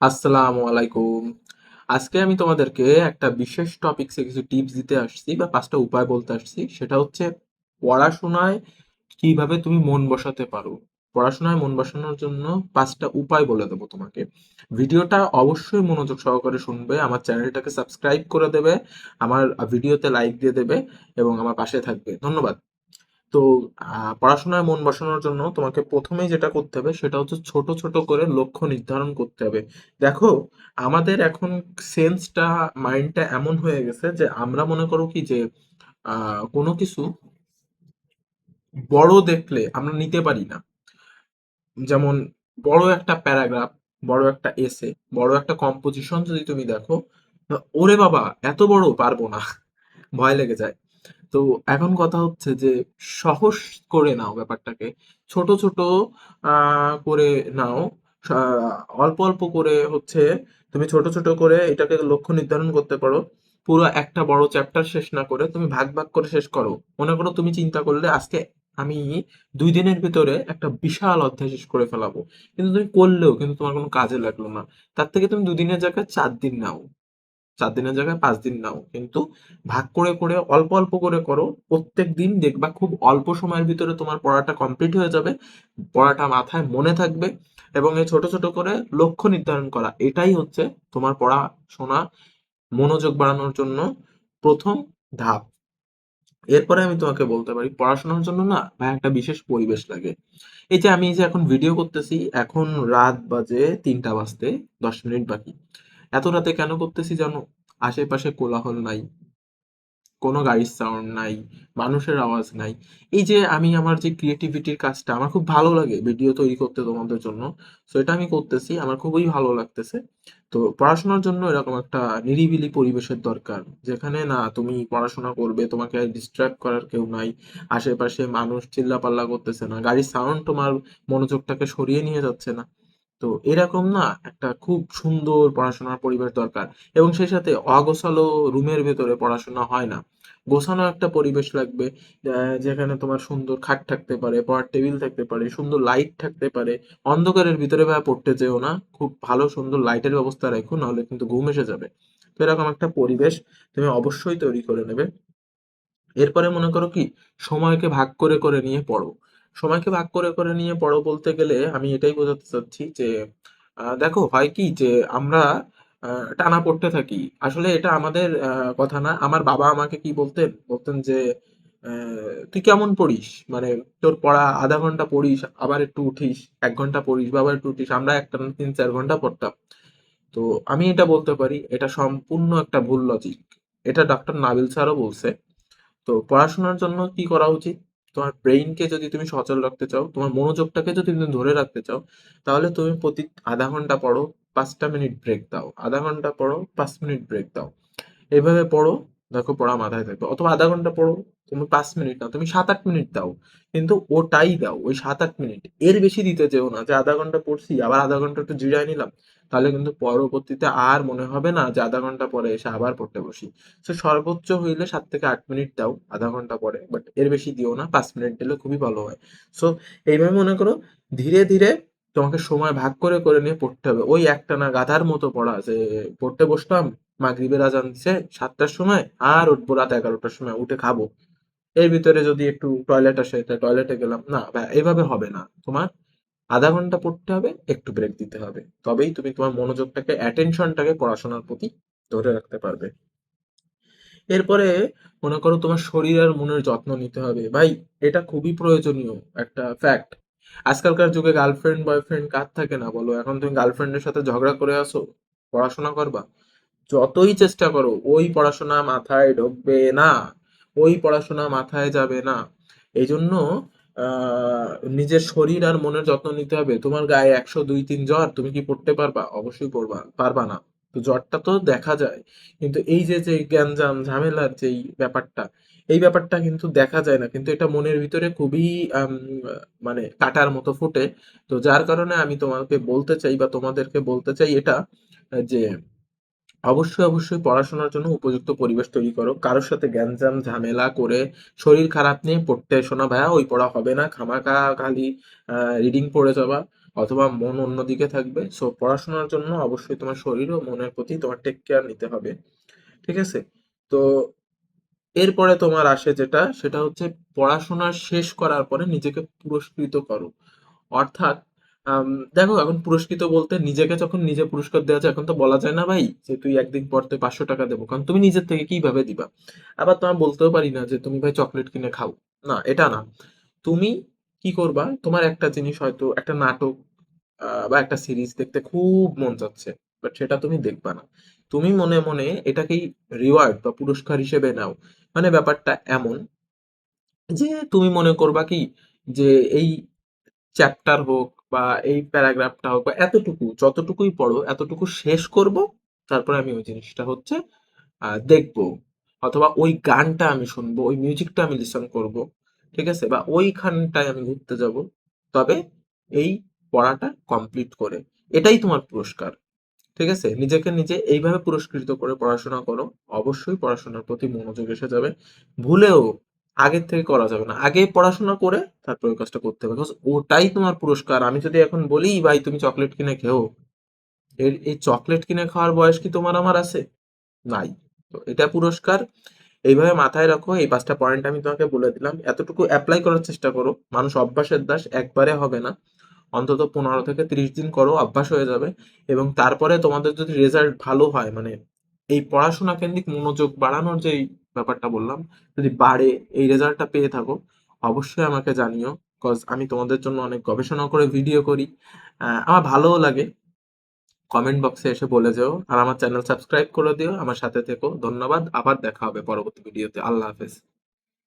আসসালামু আলাইকুম। আজকে আমি তোমাদেরকে একটা বিশেষ টপিকসে কিছু টিপস দিতে আসছি বা ৫টা উপায় বলতে আসছি। সেটা হচ্ছে পড়াশোনায় কিভাবে তুমি মন বসাতে পারো। পড়াশোনায় মন বসানোর জন্য ৫টা উপায় বলে দেবো তোমাকে। ভিডিওটা অবশ্যই মনোযোগ সহকারে শুনবে। আমার চ্যানেলটাকে সাবস্ক্রাইব করে দেবে। আমার ভিডিওতে লাইক দিয়ে দেবে এবং আমার পাশে থাকবে। ধন্যবাদ। তো পড়াশোনায় মন বসানোর জন্য তোমাকে প্রথমেই যেটা করতে হবে সেটা হচ্ছে ছোট ছোট করে লক্ষ্য নির্ধারণ করতে হবে। দেখো, আমাদের এখন সেন্সটা, মাইন্ডটা এমন হয়ে গেছে যে আমরা মনে করো কি যে কোনো কিছু বড় দেখলে আমরা নিতে পারি না। যেমন বড় একটা প্যারাগ্রাফ, বড় একটা এসে, বড় একটা কম্পোজিশন যদি তুমি দেখো, ওরে বাবা এত বড় পারবো না, ভয় লেগে যায়। তো এখন কথা হচ্ছে যে সহজ করে নাও ব্যাপারটাকে, ছোট ছোট করে নাও। অল্প অল্প করে হচ্ছে তুমি ছোট ছোট করে এটাকে লক্ষ্য নির্ধারণ করতে পারো। পুরো একটা বড় চ্যাপ্টার শেষ না করে তুমি ভাগ ভাগ করে শেষ করো। মনে করো তুমি চিন্তা করলে আজকে আমি 2 দিনের ভিতরে একটা বিশাল অধ্যায় শেষ করে ফেলাবো, কিন্তু তুমি করলেও কিন্তু তোমার কোনো কাজে লাগলো না। তার থেকে তুমি 2 দিনের জায়গায় 4 দিন নাও, 4 দিনের জায়গায় 5 দিন নাও, কিন্তু ভাগ করে করে অল্প অল্প করে করো। প্রত্যেক দিন দেখবা খুব অল্প সময়ের ভিতরে তোমার পড়াটা কমপ্লিট হয়ে যাবে, পড়াটা মাথায় মনে থাকবে। এবং এই ছোট ছোট করে লক্ষ্য নির্ধারণ করা, এটাই হচ্ছে তোমার পড়াশোনা মনোযোগ বাড়ানোর জন্য প্রথম ধাপ। এরপরে আমি তোমাকে বলতে পারি পড়াশোনার জন্য না ভাই একটা বিশেষ পরিবেশ লাগে। এই যে এখন ভিডিও করতেছি, এখন রাত বাজে 3টা বাজতে 10 মিনিট বাকি। এত রাতে কেন করতেছি জানো? আশেপাশে কোলাহল নাই, কোনো গাড়ির সাউন্ড নাই, মানুষের আওয়াজ নাই। এই যে আমি আমার যে ক্রিয়েটিভিটির কাজটা, আমার খুব ভালো লাগে ভিডিও তৈরি করতে তোমাদের জন্য। সো এটা আমি করতেছি, আমার খুবই ভালো লাগতেছে। তো পড়াশোনার জন্য এরকম একটা নিরিবিলি পরিবেশের দরকার, যেখানে না তুমি পড়াশোনা করবে, তোমাকে ডিস্ট্রাক্ট করার কেউ নাই, আশেপাশে মানুষ চিল্লাপাল্লা করতেছে না, গাড়ির সাউন্ড তোমার মনোযোগটাকে সরিয়ে নিয়ে যাচ্ছে না। তো এরকম না একটা খুব সুন্দর পড়াশোনার পরিবেশ দরকার। এবং সেই সাথে অগোছালো রুমের ভেতরে পড়াশোনা হয় না, গোছানো একটা পরিবেশ লাগবে। যেখানে তোমার সুন্দর খাট থাকতে পারে, পড়ার টেবিল থাকতে পারে, সুন্দর লাইট থাকতে পারে। অন্ধকারের ভিতরে ভাই পড়তে যেও না, খুব ভালো সুন্দর লাইটের ব্যবস্থা রেখো, নাহলে কিন্তু ঘুম এসে যাবে। তো এরকম একটা পরিবেশ তুমি অবশ্যই তৈরি করে নেবে। এরপরে মনে করো কি, সময়কে ভাগ করে করে নিয়ে পড়ো। সময়কে ভাগ করে করে নিয়ে পড়ো বলতে গেলে আমি এটাই বোঝাতে চাচ্ছি যে দেখো হয় কি যে আমরা টানা পড়তে থাকি। আসলে এটা আমাদের কথা না। আমার বাবা আমাকে কি বলতেন, বলতেন যে তুই কেমন পড়িস, মানে তোর পড়া আধা ঘন্টা পড়িস, আবার একটু উঠিস, 1 ঘন্টা পড়িস বা আবার একটু উঠিস। আমরা একটা 3-4 ঘন্টা পড়তাম। তো আমি এটা বলতে পারি এটা সম্পূর্ণ একটা ভুল লজিক। এটা ডক্টর নাবিল স্যারও বলছে। তো পড়াশোনার জন্য কি করা উচিত? তোমার ব্রেইনকে যদি তুমি সচল রাখতে চাও, তোমার মনোযোগটাকে যদি তুমি ধরে রাখতে চাও, তাহলে তুমি প্রতি আধা ঘন্টা পড়ো, 5টা মিনিট ব্রেক দাও। আধা ঘন্টা পড়ো, 5 মিনিট ব্রেক দাও। এভাবে পড়ো, দেখো পড়া মাথায় থাকবে। অথবা আধা ঘন্টা পড়ো, তুমি 5 মিনিট না, তুমি 7-8 মিনিট দাও, কিন্তু ওটাই দাও, ওই 7-8 মিনিট। এর বেশি দিতে যেও না যে আধা ঘন্টা পড়ছি আবার আধা ঘন্টা একটু জিরায় নিলাম। তাহলে কিন্তু পরবর্তীতে আর মনে হবে না যে আধা ঘন্টা পরে এসে আবার পড়তে বসি। সো সর্বোচ্চ হইলে 7 থেকে 8 মিনিট দাও আধা ঘন্টা পরে, বাট এর বেশি দিও না। 5 মিনিট দিলে খুবই ভালো হয়। সো এইভাবে মনে করো ধীরে ধীরে তোমাকে সময় ভাগ করে করে নিয়ে পড়তে হবে। ওই একটানা গাধার মতো পড়া যে পড়তে বসলাম, মাগরিবের আজান দিছে 7টার সময়, আর উঠবো রাত 11টার সময়, উঠে খাবো, এর ভিতরে যদি একটু টয়লেট আসে তা টয়লেটে গেলাম না, এভাবে হবে না। তোমার আধা ঘন্টা পড়তে হবে, একটু ব্রেক দিতে হবে, তবেই তুমি তোমার মনোযোগটাকে, অ্যাটেনশনটাকে পড়াশোনার প্রতি ধরে রাখতে পারবে। এরপরে মনে করো তোমার শরীর আর মনের যত্ন নিতে হবে ভাই। এটা খুবই প্রয়োজনীয় একটা ফ্যাক্ট। আজকালকার যুগে গার্লফ্রেন্ড বয়ফ্রেন্ড কার থাকে না বলো? এখন তুমি গার্লফ্রেন্ডের সাথে ঝগড়া করে আসো, পড়াশোনা করবা? যতই চেষ্টা করো ওই পড়াশোনা মাথায় ঢুকবে না, ওই পড়াশোনা মাথায় যাবে না। এই জন্য আহ নিজের শরীর আর মনের যত্ন নিতে হবে। তোমার গায়ে 100, 2, 3 জ্বর, তুমি কি পড়তে পারবা? অবশ্যই পারবা না। তো জ্বরটা তো দেখা যায়, কিন্তু এই যে যে গ্যাঞ্জাম ঝামেলার যেই ব্যাপারটা, এই ব্যাপারটা কিন্তু দেখা যায় না, কিন্তু এটা মনের ভিতরে খুবই আম, মানে কাটার মতো ফুটে। তো যার কারণে আমি তোমাকে বলতে চাই বা তোমাদেরকে বলতে চাই এটা, যে অবশ্যই অবশ্যই পড়াশোনার জন্য উপযুক্ত পরিবেশ তৈরি করো। কারোর সাথে গ্যাঞ্জাম ঝামেলা করে শরীর খারাপ নিয়ে পড়তে এসো না ভাইয়া, ওই পড়া হবে না। খামাখা খালি রিডিং পড়ে যাবা। অথবা মন অন্যদিকে থাকবে। সো পড়াশোনার জন্য অবশ্যই তোমার শরীর ও মনের প্রতি তোমার টেক কেয়ার নিতে হবে। ঠিক আছে? তো এরপরে তোমার আসে যেটা, সেটা হচ্ছে পড়াশোনা শেষ করার পরে নিজেকে পুরস্কৃত করো। অর্থাৎ আম দেখো, এখন পুরস্কৃত বলতে নিজেকে যখন নিজে পুরস্কার দেওয়া যায়, এখন তো বলা যায় না ভাই যে তুই একদিন পর তুই 500 টাকা দেবো, কারণ তুমি নিজের থেকে কিভাবে দিবা। আবার তোমার বলতেও পারি না যে তুমি ভাই চকলেট কিনে খাও। না, এটা না। তুমি কি করবা, তোমার একটা জিনিস, হয়তো একটা নাটক বা একটা সিরিজ দেখতে খুব মন চাচ্ছে, বাট সেটা তুমি দেখবা না। তুমি মনে মনে এটাকেই রিওয়ার্ড বা পুরস্কার হিসেবে নাও। মানে ব্যাপারটা এমন যে তুমি মনে করবা কি, যে এই চ্যাপ্টার হোক বা এই প্যারাগ্রাফটা হোক বা এতটুকু, যতটুকুই পড়ো এতটুকু শেষ করব, তারপরে আমি ওই জিনিসটা হচ্ছে দেখবো, অথবা ওই গানটা আমি শুনবো, ওই মিউজিকটা আমি লিসন করব। ঠিক আছে? বা ওইখানটায় আমি ঘুরতে যাব, তবে এই পড়াটা কমপ্লিট করে। এটাই তোমার পুরস্কার। ঠিক আছে? নিজেকে নিজে এইভাবে পুরস্কৃত করে পড়াশোনা করো। অবশ্যই পড়াশোনার প্রতি মনোযোগ এসে যাবে। ভুলেও আগের থেকে করা যাবে না। আগে পড়াশোনা করে তারপর ওই কাজটা করতে হবে। বিকজ ওটাই তোমার পুরস্কার। আমি যদি এখন বলি ভাই তুমি চকলেট কিনে খেও, এই চকলেট কিনে খাওয়ার বয়স কি তোমার আমার আছে? নাই। তো এটা পুরস্কার। এইভাবে মাথায় রাখো। এই 5টা পয়েন্ট আমি তোমাকে বলে দিলাম। এতটুকু এপ্লাই করার চেষ্টা করো। মানুষ অভ্যাসের দাস, একবারে হবে না। অন্তত 15 থেকে 30 দিন করো, অভ্যাস হয়ে যাবে। এবং তারপরে তোমাদের যদি রেজাল্ট ভালো হয়, মানে এই পড়াশোনা কেন্দ্রিক মনোযোগ বাড়ানোর যে ব্যাপারটা বললাম, যদি বাড়ে, এই রেজাল্টটা পেয়ে থাকো, অবশ্যই আমাকে জানিও। কজ আমি তোমাদের জন্য অনেক গবেষণা করে ভিডিও করি। আমার ভালোও লাগে। কমেন্ট বক্সে এসে বলে যেও। আর আমার চ্যানেল সাবস্ক্রাইব করে দিও। আমার সাথে থেকো। ধন্যবাদ। আবার দেখা হবে পরবর্তী ভিডিওতে। আল্লাহ হাফেজ।